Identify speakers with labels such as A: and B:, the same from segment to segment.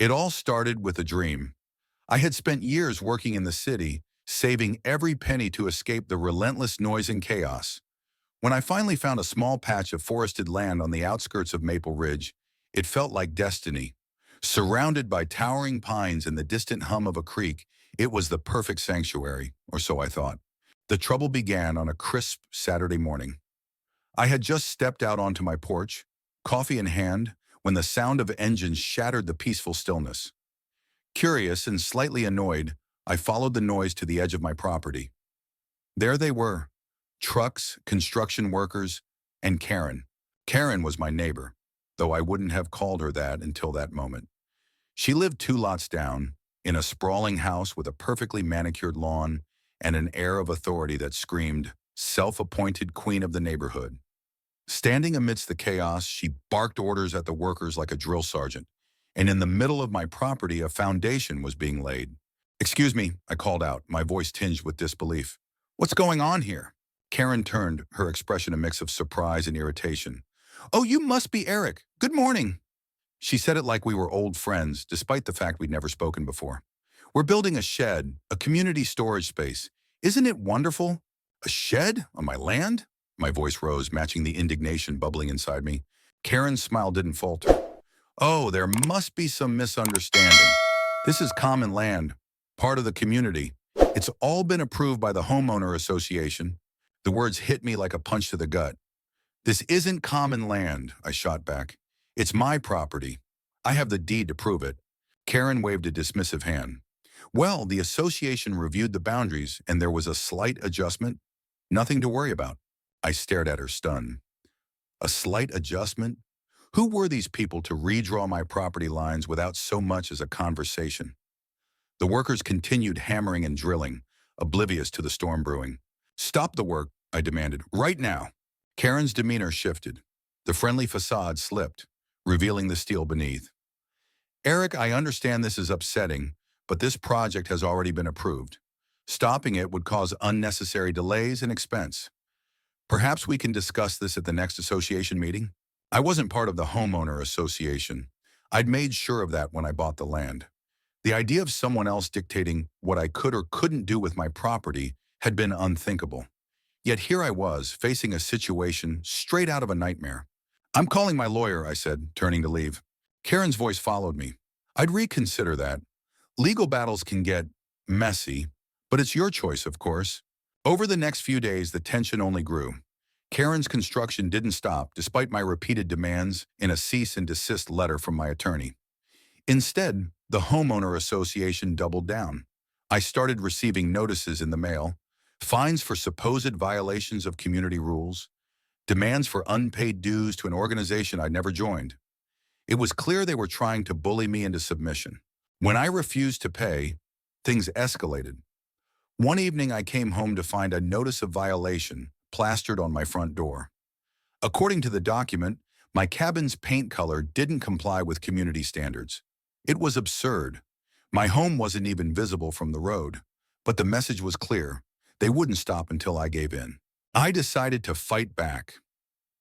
A: It all started with a dream. I had spent years working in the city, saving every penny to escape the relentless noise and chaos. When I finally found a small patch of forested land on the outskirts of Maple Ridge, it felt like destiny. Surrounded by towering pines and the distant hum of a creek, it was the perfect sanctuary, or so I thought. The trouble began on a crisp Saturday morning. I had just stepped out onto my porch, coffee in hand, when the sound of engines shattered the peaceful stillness. Curious and slightly annoyed, I followed the noise to the edge of my property. There they were, trucks, construction workers, and Karen. Karen was my neighbor, though I wouldn't have called her that until that moment. She lived 2 lots down, in a sprawling house with a perfectly manicured lawn and an air of authority that screamed, self-appointed queen of the neighborhood. Standing amidst the chaos, she barked orders at the workers like a drill sergeant, and in the middle of my property, a foundation was being laid. "Excuse me," I called out, my voice tinged with disbelief. "What's going on here?" Karen turned, her expression a mix of surprise and irritation. "Oh, you must be Eric. Good morning." She said it like we were old friends, despite the fact we'd never spoken before. "We're building a shed, a community storage space. Isn't it wonderful?" "A shed? On my land?" My voice rose, matching the indignation bubbling inside me. Karen's smile didn't falter. "Oh, there must be some misunderstanding. This is common land, part of the community. It's all been approved by the homeowner association." The words hit me like a punch to the gut. "This isn't common land," I shot back. "It's my property. I have the deed to prove it." Karen waved a dismissive hand. "Well, the association reviewed the boundaries and there was a slight adjustment. Nothing to worry about." I stared at her, stunned. A slight adjustment? Who were these people to redraw my property lines without so much as a conversation? The workers continued hammering and drilling, oblivious to the storm brewing. "Stop the work," I demanded, "right now." Karen's demeanor shifted. The friendly facade slipped, revealing the steel beneath. "Eric, I understand this is upsetting, but this project has already been approved. Stopping it would cause unnecessary delays and expense. Perhaps we can discuss this at the next association meeting." I wasn't part of the homeowner association. I'd made sure of that when I bought the land. The idea of someone else dictating what I could or couldn't do with my property had been unthinkable. Yet here I was, facing a situation straight out of a nightmare. "I'm calling my lawyer," I said, turning to leave. Karen's voice followed me. "I'd reconsider that. Legal battles can get messy, but it's your choice, of course." Over the next few days, the tension only grew. Karen's construction didn't stop, despite my repeated demands in a cease and desist letter from my attorney. Instead, the homeowner association doubled down. I started receiving notices in the mail, fines for supposed violations of community rules, demands for unpaid dues to an organization I'd never joined. It was clear they were trying to bully me into submission. When I refused to pay, things escalated. One evening I came home to find a notice of violation plastered on my front door. According to the document, my cabin's paint color didn't comply with community standards. It was absurd. My home wasn't even visible from the road, but the message was clear. They wouldn't stop until I gave in. I decided to fight back.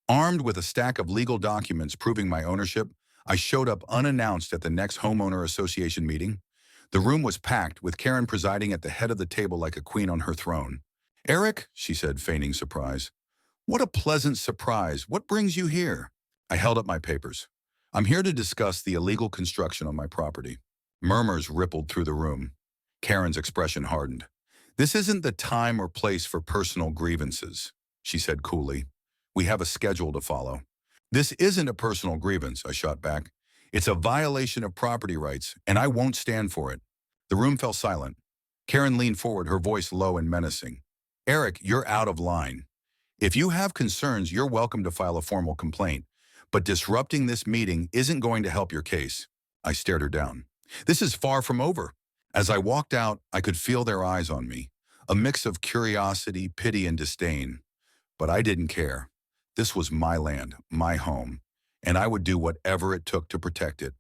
A: Armed with a stack of legal documents proving my ownership, I showed up unannounced at the next homeowner association meeting. The room was packed, with Karen presiding at the head of the table like a queen on her throne. "Eric," she said, feigning surprise. "What a pleasant surprise. What brings you here?" I held up my papers. "I'm here to discuss the illegal construction on my property." Murmurs rippled through the room. Karen's expression hardened. "This isn't the time or place for personal grievances," she said coolly. "We have a schedule to follow." "This isn't a personal grievance," I shot back. "It's a violation of property rights, and I won't stand for it." The room fell silent. Karen leaned forward, her voice low and menacing. "Eric, you're out of line. If you have concerns, you're welcome to file a formal complaint, but disrupting this meeting isn't going to help your case." I stared her down. "This is far from over." As I walked out, I could feel their eyes on me, a mix of curiosity, pity, and disdain. But I didn't care. This was my land, my home, and I would do whatever it took to protect it.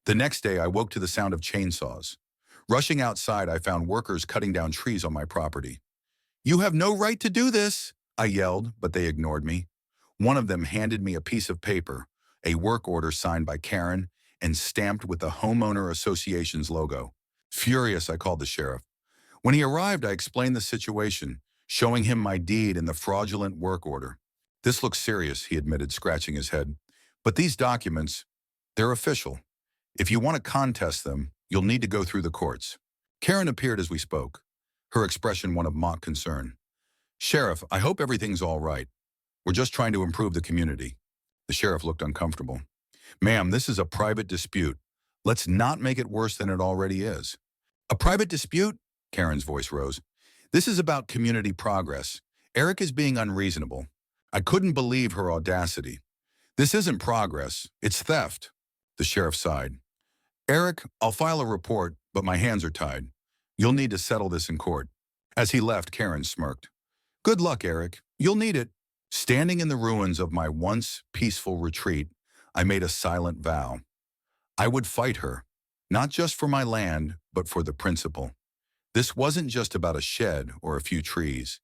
A: The next day, I woke to the sound of chainsaws. Rushing outside, I found workers cutting down trees on my property. "You have no right to do this," I yelled, but they ignored me. One of them handed me a piece of paper, a work order signed by Karen, and stamped with the Homeowner Association's logo. Furious, I called the sheriff. When he arrived, I explained the situation, showing him my deed and the fraudulent work order. This looks serious, he admitted, scratching his head. But these documents, they're official. If you want to contest them, you'll need to go through the courts. Karen appeared as we spoke, her expression one of mock concern. Sheriff, I hope everything's all right. We're just trying to improve the community. The sheriff looked uncomfortable. Ma'am, this is a private dispute. Let's not make it worse than it already is. A private dispute? Karen's voice rose. This is about community progress. Eric is being unreasonable. I couldn't believe her audacity. This isn't progress, it's theft. The sheriff sighed. Eric, I'll file a report, but my hands are tied. You'll need to settle this in court. As he left, Karen smirked. Good luck, Eric. You'll need it. Standing in the ruins of my once peaceful retreat, I made a silent vow. I would fight her, not just for my land, but for the principle. This wasn't just about a shed or a few trees.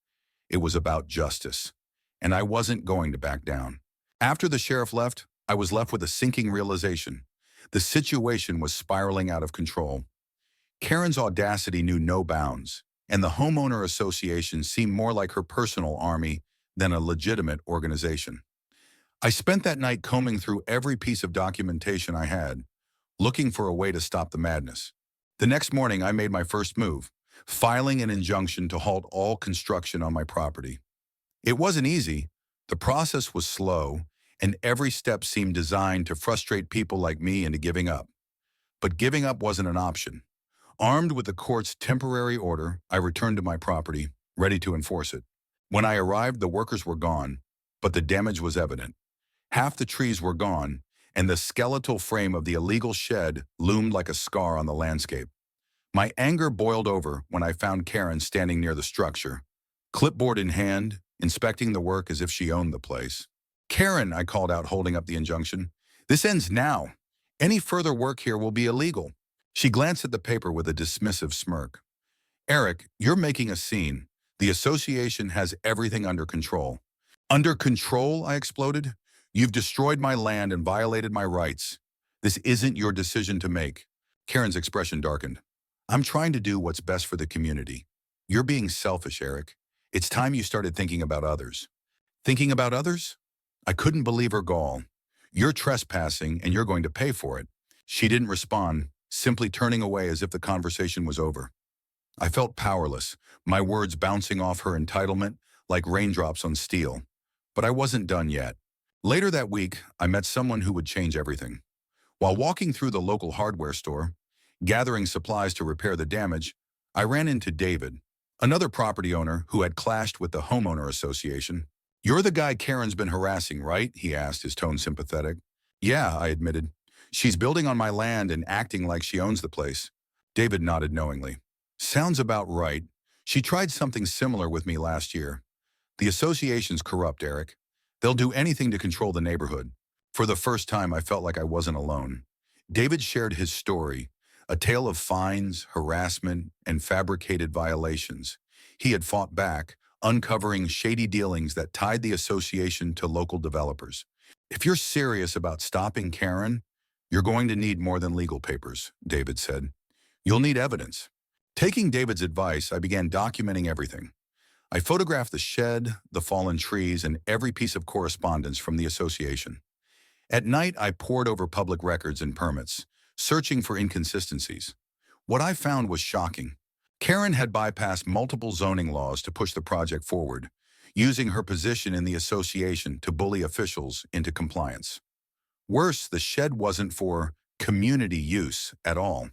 A: It was about justice, and I wasn't going to back down. After the sheriff left, I was left with a sinking realization. The situation was spiraling out of control. Karen's audacity knew no bounds, and the homeowner association seemed more like her personal army than a legitimate organization. I spent that night combing through every piece of documentation I had, looking for a way to stop the madness. The next morning, I made my first move, filing an injunction to halt all construction on my property. It wasn't easy. The process was slow, and every step seemed designed to frustrate people like me into giving up. But giving up wasn't an option. Armed with the court's temporary order, I returned to my property, ready to enforce it. When I arrived, the workers were gone, but the damage was evident. Half the trees were gone, and the skeletal frame of the illegal shed loomed like a scar on the landscape. My anger boiled over when I found Karen standing near the structure, clipboard in hand, inspecting the work as if she owned the place. Karen, I called out, holding up the injunction. This ends now. Any further work here will be illegal. She glanced at the paper with a dismissive smirk. Eric, you're making a scene. The association has everything under control. Under control, I exploded. You've destroyed my land and violated my rights. This isn't your decision to make. Karen's expression darkened. I'm trying to do what's best for the community. You're being selfish, Eric. It's time you started thinking about others. Thinking about others? I couldn't believe her gall. You're trespassing and you're going to pay for it. She didn't respond, simply turning away as if the conversation was over. I felt powerless, my words bouncing off her entitlement like raindrops on steel. But I wasn't done yet. Later that week, I met someone who would change everything. While walking through the local hardware store, gathering supplies to repair the damage, I ran into David, another property owner who had clashed with the homeowner association. You're the guy Karen's been harassing, right? He asked, his tone sympathetic. Yeah, I admitted. She's building on my land and acting like she owns the place. David nodded knowingly. Sounds about right. She tried something similar with me last year. The association's corrupt, Eric. They'll do anything to control the neighborhood. For the first time, I felt like I wasn't alone. David shared his story, a tale of fines, harassment, and fabricated violations. He had fought back, uncovering shady dealings that tied the association to local developers. If you're serious about stopping Karen, you're going to need more than legal papers, David said. You'll need evidence. Taking David's advice, I began documenting everything. I photographed the shed, the fallen trees, and every piece of correspondence from the association. At night, I pored over public records and permits, searching for inconsistencies. What I found was shocking. Karen had bypassed multiple zoning laws to push the project forward, using her position in the association to bully officials into compliance. Worse, the shed wasn't for community use at all.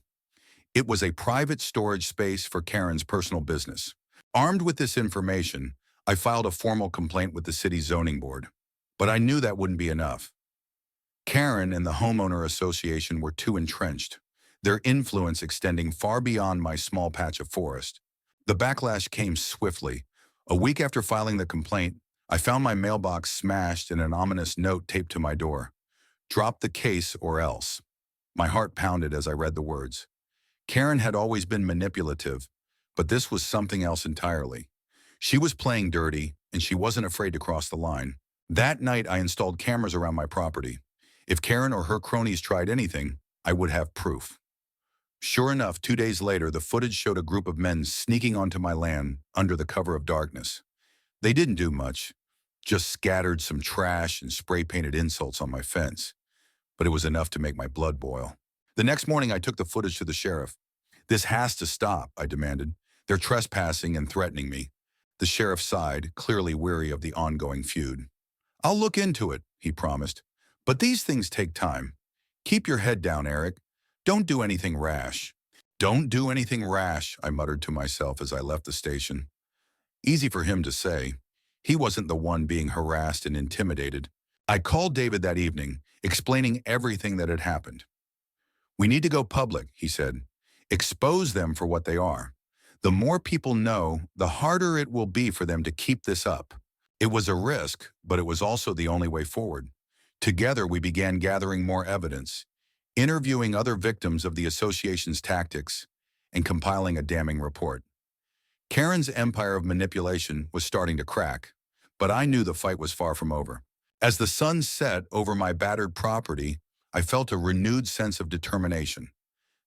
A: It was a private storage space for Karen's personal business. Armed with this information, I filed a formal complaint with the city's zoning board. But I knew that wouldn't be enough. Karen and the homeowner association were too entrenched, their influence extending far beyond my small patch of forest. The backlash came swiftly. A week after filing the complaint, I found my mailbox smashed and an ominous note taped to my door. Drop the case or else. My heart pounded as I read the words. Karen had always been manipulative, but this was something else entirely. She was playing dirty, and she wasn't afraid to cross the line. That night, I installed cameras around my property. If Karen or her cronies tried anything, I would have proof. Sure enough, 2 days later, the footage showed a group of men sneaking onto my land under the cover of darkness. They didn't do much, just scattered some trash and spray-painted insults on my fence, but it was enough to make my blood boil. The next morning, I took the footage to the sheriff. "This has to stop," I demanded. "They're trespassing and threatening me." The sheriff sighed, clearly weary of the ongoing feud. "I'll look into it," he promised. "But these things take time. Keep your head down, Eric. Don't do anything rash." "Don't do anything rash," I muttered to myself as I left the station. Easy for him to say. He wasn't the one being harassed and intimidated. I called David that evening, explaining everything that had happened. "We need to go public," he said. "Expose them for what they are. The more people know, the harder it will be for them to keep this up." It was a risk, but it was also the only way forward. Together, we began gathering more evidence, interviewing other victims of the association's tactics, and compiling a damning report. Karen's empire of manipulation was starting to crack, but I knew the fight was far from over. As the sun set over my battered property, I felt a renewed sense of determination.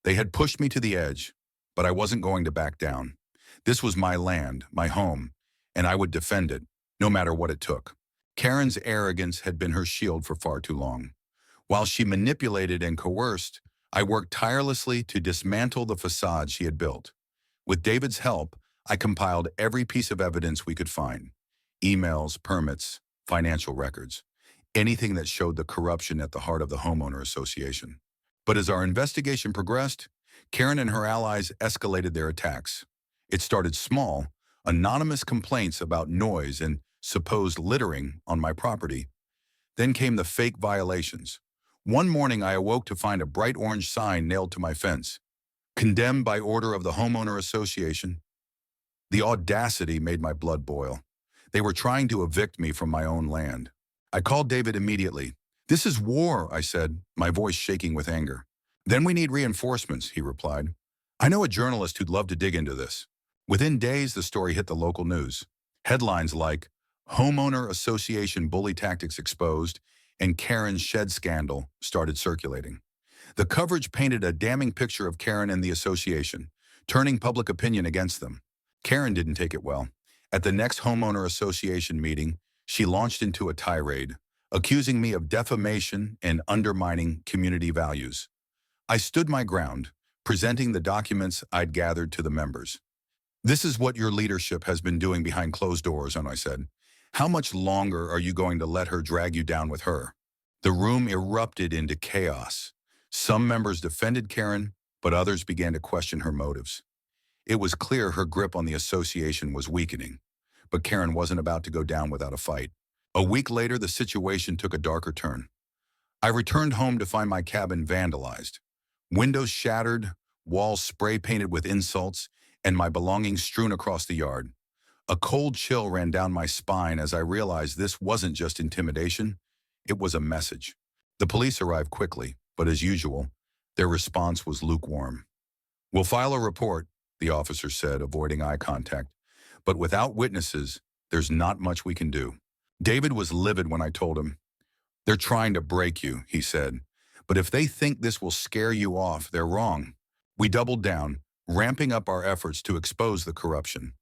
A: They had pushed me to the edge, but I wasn't going to back down. This was my land, my home, and I would defend it, no matter what it took. Karen's arrogance had been her shield for far too long. While she manipulated and coerced, I worked tirelessly to dismantle the facade she had built. With David's help, I compiled every piece of evidence we could find: emails, permits, financial records, anything that showed the corruption at the heart of the homeowner association. But as our investigation progressed, Karen and her allies escalated their attacks. It started small, anonymous complaints about noise and supposed littering on my property. Then came the fake violations. One morning I awoke to find a bright orange sign nailed to my fence: "Condemned by order of the homeowner association." The audacity made my blood boil. They were trying to evict me from my own land. I called David immediately. "This is war," I said, my voice shaking with anger. "Then we need reinforcements," he replied. "I know a journalist who'd love to dig into this." Within days, the story hit the local news. Headlines like "Homeowner Association Bully Tactics Exposed" and "Karen's Shed Scandal" started circulating. The coverage painted a damning picture of Karen and the association, turning public opinion against them. Karen didn't take it well. At the next homeowner association meeting, she launched into a tirade, accusing me of defamation and undermining community values. I stood my ground, presenting the documents I'd gathered to the members. "This is what your leadership has been doing behind closed doors," and I said. "How much longer are you going to let her drag you down with her?" The room erupted into chaos. Some members defended Karen, but others began to question her motives. It was clear her grip on the association was weakening, but Karen wasn't about to go down without a fight. A week later, the situation took a darker turn. I returned home to find my cabin vandalized. Windows shattered, walls spray-painted with insults, and my belongings strewn across the yard. A cold chill ran down my spine as I realized this wasn't just intimidation, it was a message. The police arrived quickly, but as usual, their response was lukewarm. "We'll file a report," the officer said, avoiding eye contact. "But without witnesses, there's not much we can do." David was livid when I told him. "They're trying to break you," he said. "But if they think this will scare you off, they're wrong." We doubled down, ramping up our efforts to expose the corruption.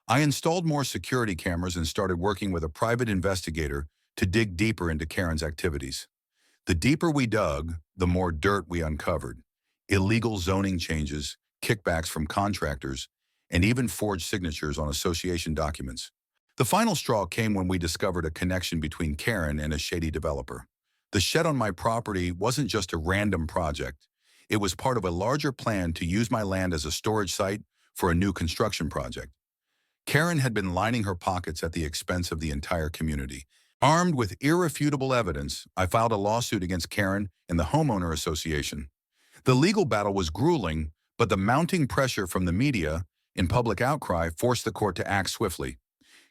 A: I installed more security cameras and started working with a private investigator to dig deeper into Karen's activities. The deeper we dug, the more dirt we uncovered: illegal zoning changes, kickbacks from contractors, and even forged signatures on association documents. The final straw came when we discovered a connection between Karen and a shady developer. The shed on my property wasn't just a random project. It was part of a larger plan to use my land as a storage site for a new construction project. Karen had been lining her pockets at the expense of the entire community. Armed with irrefutable evidence, I filed a lawsuit against Karen and the homeowner association. The legal battle was grueling, but the mounting pressure from the media and public outcry forced the court to act swiftly.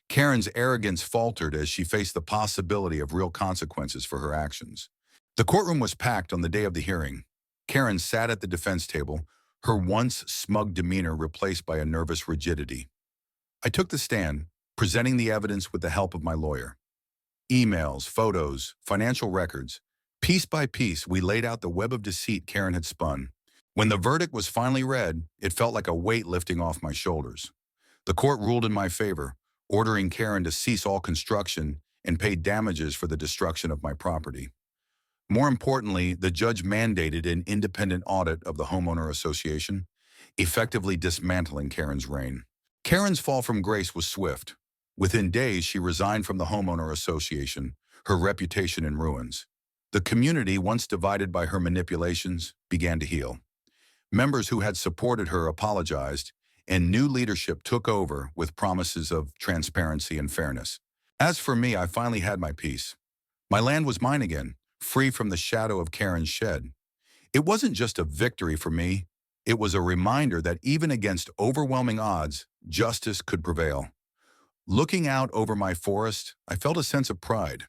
A: Karen's arrogance faltered as she faced the possibility of real consequences for her actions. The courtroom was packed on the day of the hearing. Karen sat at the defense table, her once smug demeanor replaced by a nervous rigidity. I took the stand, presenting the evidence with the help of my lawyer. Emails, photos, financial records, Piece by piece, we laid out the web of deceit Karen had spun. When the verdict was finally read, it felt like a weight lifting off my shoulders. The court ruled in my favor, ordering Karen to cease all construction and pay damages for the destruction of my property. More importantly, the judge mandated an independent audit of the homeowner association, effectively dismantling Karen's reign. Karen's fall from grace was swift. Within days, she resigned from the homeowner association, her reputation in ruins. The community, once divided by her manipulations, began to heal. Members who had supported her apologized, and new leadership took over with promises of transparency and fairness. As for me, I finally had my peace. My land was mine again, free from the shadow of Karen's shed. It wasn't just a victory for me, it was a reminder that even against overwhelming odds, justice could prevail. Looking out over my forest, I felt a sense of pride.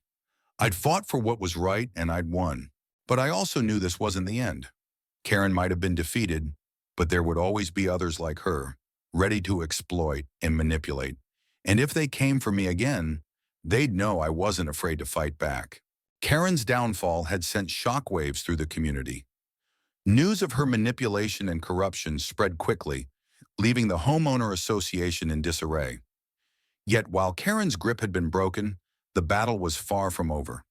A: I'd fought for what was right and I'd won. But I also knew this wasn't the end. Karen might have been defeated, but there would always be others like her, ready to exploit and manipulate. And if they came for me again, they'd know I wasn't afraid to fight back. Karen's downfall had sent shockwaves through the community. News of her manipulation and corruption spread quickly, leaving the homeowner association in disarray. Yet while Karen's grip had been broken, the battle was far from over.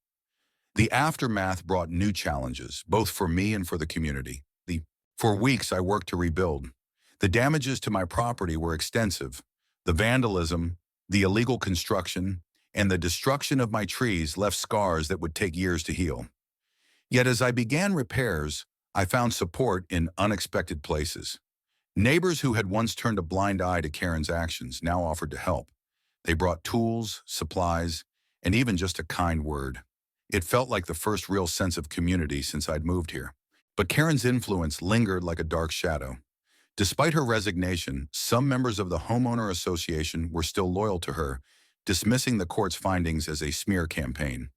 A: The aftermath brought new challenges, both for me and for the community. For weeks, I worked to rebuild. The damages to my property were extensive. The vandalism, the illegal construction, and the destruction of my trees left scars that would take years to heal. Yet as I began repairs, I found support in unexpected places. Neighbors who had once turned a blind eye to Karen's actions now offered to help. They brought tools, supplies, and even just a kind word. It felt like the first real sense of community since I'd moved here. But Karen's influence lingered like a dark shadow. Despite her resignation, some members of the homeowner association were still loyal to her, dismissing the court's findings as a smear campaign.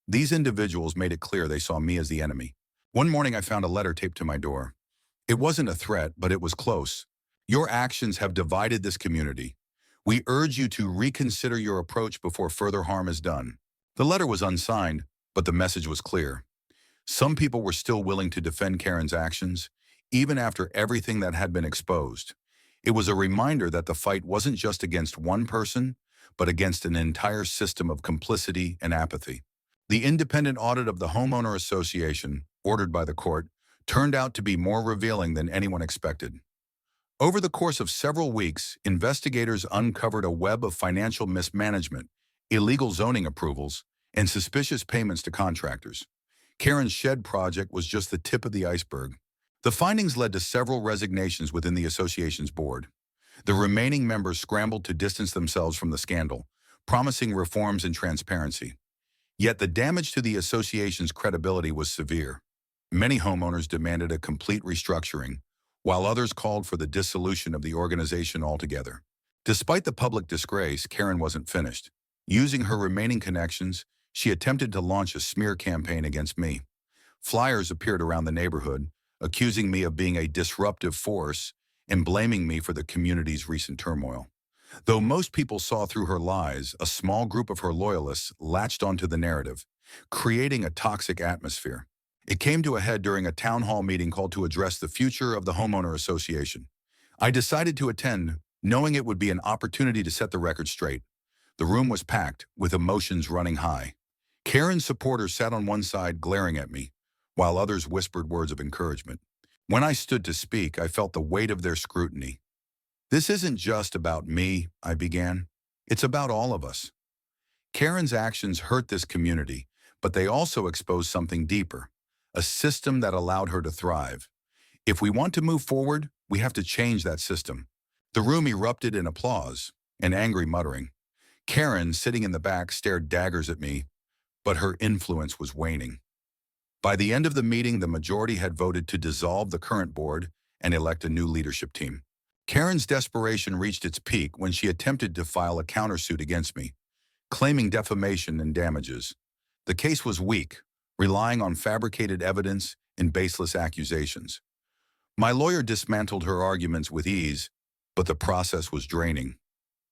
A: These individuals made it clear they saw me as the enemy. One morning I found a letter taped to my door. It wasn't a threat, but it was close. Your actions have divided this community. We urge you to reconsider your approach before further harm is done. The letter was unsigned, but the message was clear. Some people were still willing to defend Karen's actions, even after everything that had been exposed. It was a reminder that the fight wasn't just against one person, but against an entire system of complicity and apathy. The independent audit of the homeowner association, ordered by the court, turned out to be more revealing than anyone expected. Over the course of several weeks, investigators uncovered a web of financial mismanagement, illegal zoning approvals, and suspicious payments to contractors. Karen's shed project was just the tip of the iceberg. The findings led to several resignations within the association's board. The remaining members scrambled to distance themselves from the scandal, promising reforms and transparency. Yet the damage to the association's credibility was severe. Many homeowners demanded a complete restructuring, while others called for the dissolution of the organization altogether. Despite the public disgrace, Karen wasn't finished. Using her remaining connections, she attempted to launch a smear campaign against me. Flyers appeared around the neighborhood, accusing me of being a disruptive force and blaming me for the community's recent turmoil. Though most people saw through her lies, a small group of her loyalists latched onto the narrative, creating a toxic atmosphere. It came to a head during a town hall meeting called to address the future of the homeowner association. I decided to attend, knowing it would be an opportunity to set the record straight. The room was packed, with emotions running high. Karen's supporters sat on one side glaring at me, while others whispered words of encouragement. When I stood to speak, I felt the weight of their scrutiny. This isn't just about me, I began. It's about all of us. Karen's actions hurt this community, but they also exposed something deeper, a system that allowed her to thrive. If we want to move forward, we have to change that system. The room erupted in applause and angry muttering. Karen, sitting in the back, stared daggers at me, but her influence was waning. By the end of the meeting, the majority had voted to dissolve the current board and elect a new leadership team. Karen's desperation reached its peak when she attempted to file a countersuit against me, claiming defamation and damages. The case was weak, relying on fabricated evidence and baseless accusations. My lawyer dismantled her arguments with ease, but the process was draining.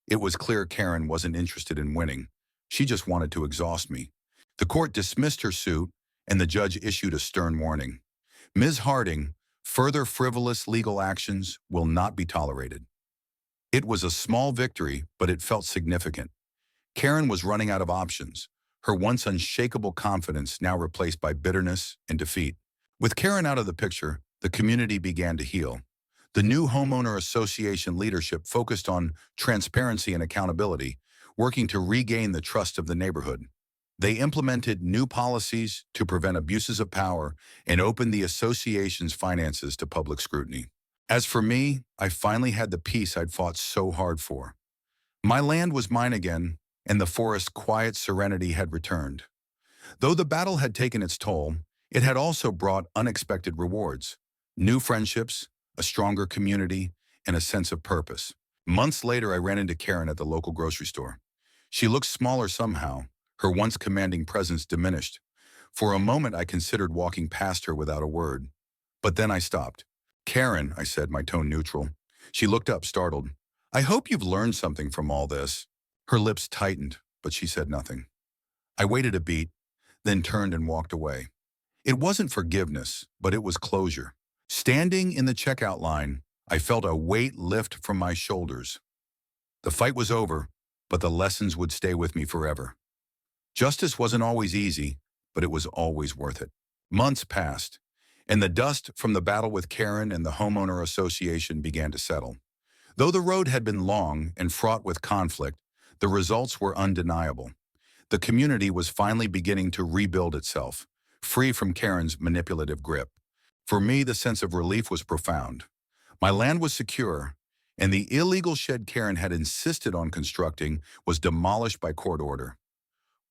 A: It was clear Karen wasn't interested in winning. She just wanted to exhaust me. The court dismissed her suit, and the judge issued a stern warning. Ms. Harding, further frivolous legal actions will not be tolerated. It was a small victory, but it felt significant. Karen was running out of options, her once unshakable confidence now replaced by bitterness and defeat. With Karen out of the picture, the community began to heal. The new homeowner association leadership focused on transparency and accountability, working to regain the trust of the neighborhood. They implemented new policies to prevent abuses of power and opened the association's finances to public scrutiny. As for me, I finally had the peace I'd fought so hard for. My land was mine again, and the forest's quiet serenity had returned. Though the battle had taken its toll, it had also brought unexpected rewards. New friendships, a stronger community, and a sense of purpose. Months later, I ran into Karen at the local grocery store. She looked smaller somehow, her once commanding presence diminished. For a moment, I considered walking past her without a word. But then I stopped. "Karen," I said, my tone neutral. She looked up, startled. "I hope you've learned something from all this." Her lips tightened, but she said nothing. I waited a beat, then turned and walked away. It wasn't forgiveness, but it was closure. Standing in the checkout line, I felt a weight lift from my shoulders. The fight was over, but the lessons would stay with me forever. Justice wasn't always easy, but it was always worth it. Months passed, and the dust from the battle with Karen and the homeowner association began to settle. Though the road had been long and fraught with conflict, the results were undeniable. The community was finally beginning to rebuild itself, free from Karen's manipulative grip. For me, the sense of relief was profound. My land was secure, and the illegal shed Karen had insisted on constructing was demolished by court order.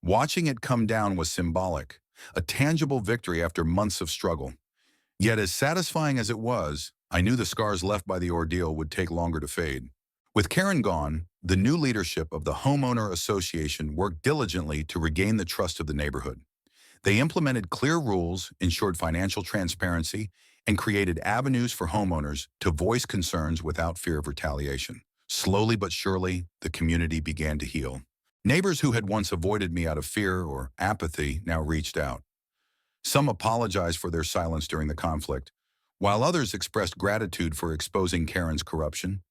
A: Watching it come down was symbolic, a tangible victory after months of struggle. Yet as satisfying as it was, I knew the scars left by the ordeal would take longer to fade. With Karen gone, the new leadership of the homeowner association worked diligently to regain the trust of the neighborhood. They implemented clear rules, ensured financial transparency, and created avenues for homeowners to voice concerns without fear of retaliation. Slowly but surely, the community began to heal. Neighbors who had once avoided me out of fear or apathy now reached out. Some apologized for their silence during the conflict, while others expressed gratitude for exposing Karen's corruption.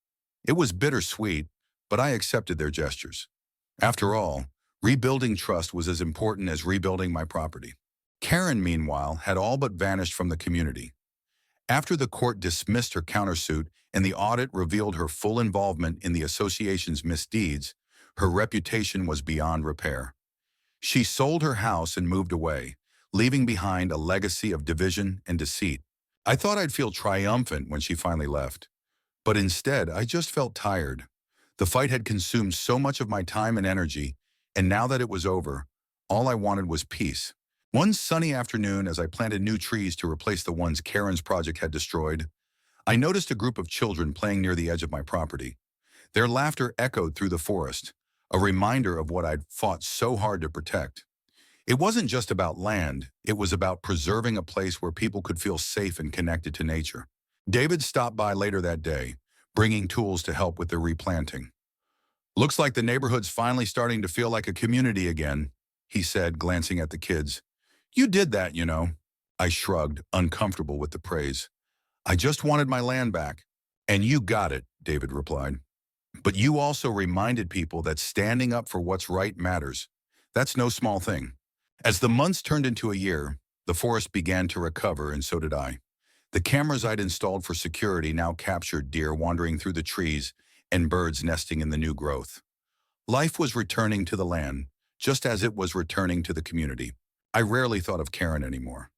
A: It was bittersweet, but I accepted their gestures. After all, rebuilding trust was as important as rebuilding my property. Karen, meanwhile, had all but vanished from the community. After the court dismissed her countersuit and the audit revealed her full involvement in the association's misdeeds, her reputation was beyond repair. She sold her house and moved away, leaving behind a legacy of division and deceit. I thought I'd feel triumphant when she finally left. But instead, I just felt tired. The fight had consumed so much of my time and energy, and now that it was over, all I wanted was peace. One sunny afternoon, as I planted new trees to replace the ones Karen's project had destroyed, I noticed a group of children playing near the edge of my property. Their laughter echoed through the forest, a reminder of what I'd fought so hard to protect. It wasn't just about land, it was about preserving a place where people could feel safe and connected to nature. David stopped by later that day, bringing tools to help with the replanting. "Looks like the neighborhood's finally starting to feel like a community again," he said, glancing at the kids. "You did that, you know." I shrugged, uncomfortable with the praise. "I just wanted my land back." "And you got it," David replied. "But you also reminded people that standing up for what's right matters. That's no small thing." As the months turned into a year, the forest began to recover, and so did I. The cameras I'd installed for security now captured deer wandering through the trees and birds nesting in the new growth. Life was returning to the land, just as it was returning to the community. I rarely thought of Karen anymore.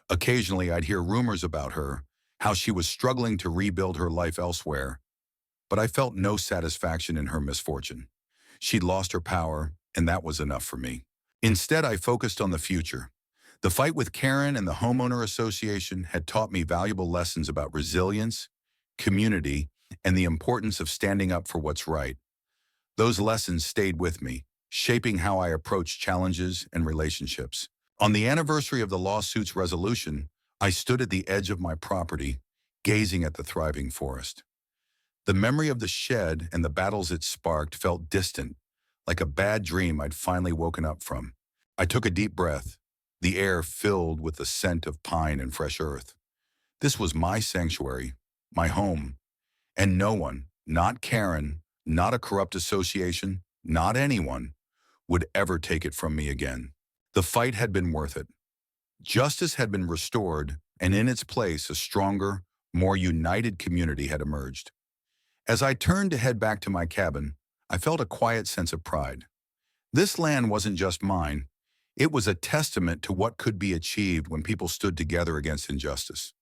A: Occasionally, I'd hear rumors about her, how she was struggling to rebuild her life elsewhere, but I felt no satisfaction in her misfortune. She'd lost her power, and that was enough for me. Instead, I focused on the future. The fight with Karen and the homeowner association had taught me valuable lessons about resilience, community, and the importance of standing up for what's right. Those lessons stayed with me, shaping how I approach challenges and relationships. On the anniversary of the lawsuit's resolution, I stood at the edge of my property, gazing at the thriving forest. The memory of the shed and the battles it sparked felt distant, like a bad dream I'd finally woken up from. I took a deep breath, the air filled with the scent of pine and fresh earth. This was my sanctuary, my home, and no one, not Karen, not a corrupt association, not anyone, would ever take it from me again. The fight had been worth it. Justice had been restored, and in its place, a stronger, more united community had emerged. As I turned to head back to my cabin, I felt a quiet sense of pride. This land wasn't just mine. It was a testament to what could be achieved when people stood together against injustice.